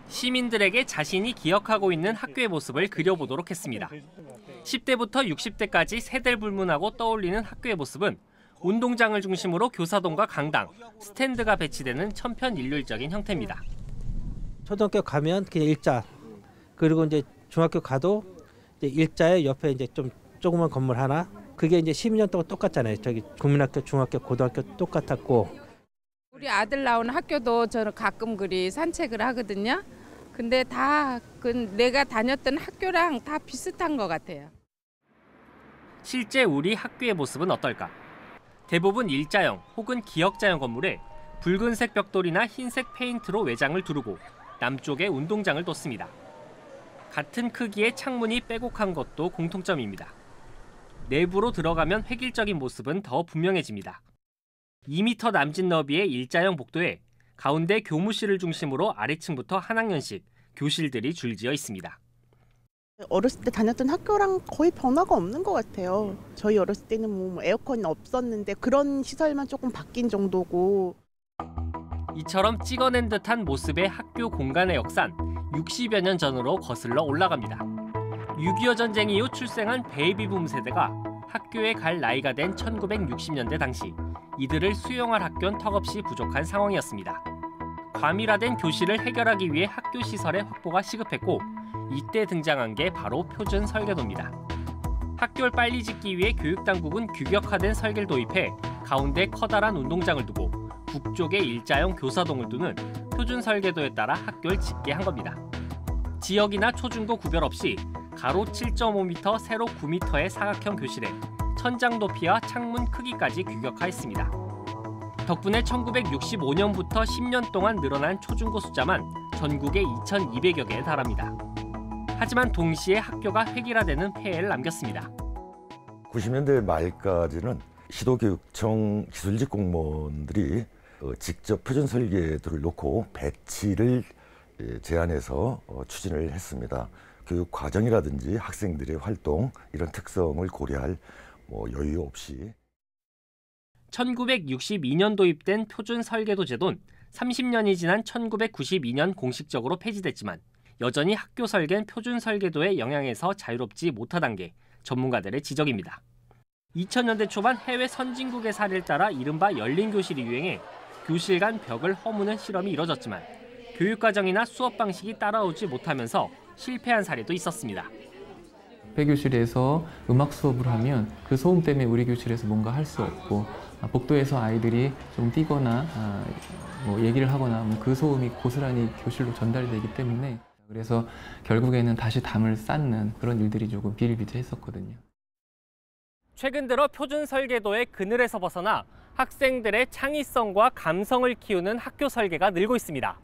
시민들에게 자신이 기억하고 있는 학교의 모습을 그려보도록 했습니다. 10대부터 60대까지 세대를 불문하고 떠올리는 학교의 모습은 운동장을 중심으로 교사동과 강당, 스탠드가 배치되는 천편일률적인 형태입니다. 초등학교 가면 그냥 일자, 그리고 이제 중학교 가도 이제 일자에 옆에 이제 좀 조그만 건물 하나. 그게 이제 12년 동안 똑같잖아요. 저기 국민학교, 중학교, 고등학교 똑같았고. 우리 아들 나오는 학교도 저는 가끔 그리 산책을 하거든요. 근데 다 내가 다녔던 학교랑 다 비슷한 것 같아요. 실제 우리 학교의 모습은 어떨까? 대부분 일자형 혹은 기역자형 건물에 붉은색 벽돌이나 흰색 페인트로 외장을 두르고 남쪽에 운동장을 뒀습니다. 같은 크기의 창문이 빼곡한 것도 공통점입니다. 내부로 들어가면 획일적인 모습은 더 분명해집니다. 2m 남짓 너비의 일자형 복도에 가운데 교무실을 중심으로 아래층부터 한 학년씩 교실들이 줄지어 있습니다. 어렸을 때 다녔던 학교랑 거의 변화가 없는 것 같아요. 저희 어렸을 때는 뭐 에어컨이 없었는데 그런 시설만 조금 바뀐 정도고. 이처럼 찍어낸 듯한 모습의 학교 공간의 역사는 60여 년 전으로 거슬러 올라갑니다. 6.25 전쟁 이후 출생한 베이비붐 세대가 학교에 갈 나이가 된 1960년대 당시 이들을 수용할 학교는 턱없이 부족한 상황이었습니다. 과밀화된 교실을 해결하기 위해 학교 시설의 확보가 시급했고 이때 등장한 게 바로 표준 설계도입니다. 학교를 빨리 짓기 위해 교육당국은 규격화된 설계를 도입해 가운데 커다란 운동장을 두고 북쪽에 일자형 교사동을 두는 표준 설계도에 따라 학교를 짓게 한 겁니다. 지역이나 초중고 구별 없이 가로 7.5m, 세로 9m의 사각형 교실에 천장 높이와 창문 크기까지 규격화했습니다. 덕분에 1965년부터 10년 동안 늘어난 초중고 숫자만 전국에 2,200여 개에 달합니다. 하지만 동시에 학교가 획일화되는 폐해를 남겼습니다. 90년대 말까지는 시도교육청 기술직 공무원들이 직접 표준 설계도를 놓고 배치를 제안해서 추진을 했습니다. 교육 과정이라든지 학생들의 활동 이런 특성을 고려할 여유 없이 1962년 도입된 표준 설계도 제도는 30년이 지난 1992년 공식적으로 폐지됐지만 여전히 학교 설계는 표준 설계도의 영향에서 자유롭지 못하다는 게 전문가들의 지적입니다. 2000년대 초반 해외 선진국의 사례를 따라 이른바 열린 교실이 유행해 교실 간 벽을 허무는 실험이 이뤄졌지만 교육과정이나 수업 방식이 따라오지 못하면서 실패한 사례도 있었습니다. 폐교실에서 음악 수업을 하면 그 소음 때문에 우리 교실에서 뭔가 할 수 없고 복도에서 아이들이 좀 뛰거나 얘기를 하거나 그 소음이 고스란히 교실로 전달이 되기 때문에 그래서 결국에는 다시 담을 쌓는 그런 일들이 조금 비일비재했었거든요. 최근 들어 표준 설계도의 그늘에서 벗어나 학생들의 창의성과 감성을 키우는 학교 설계가 늘고 있습니다.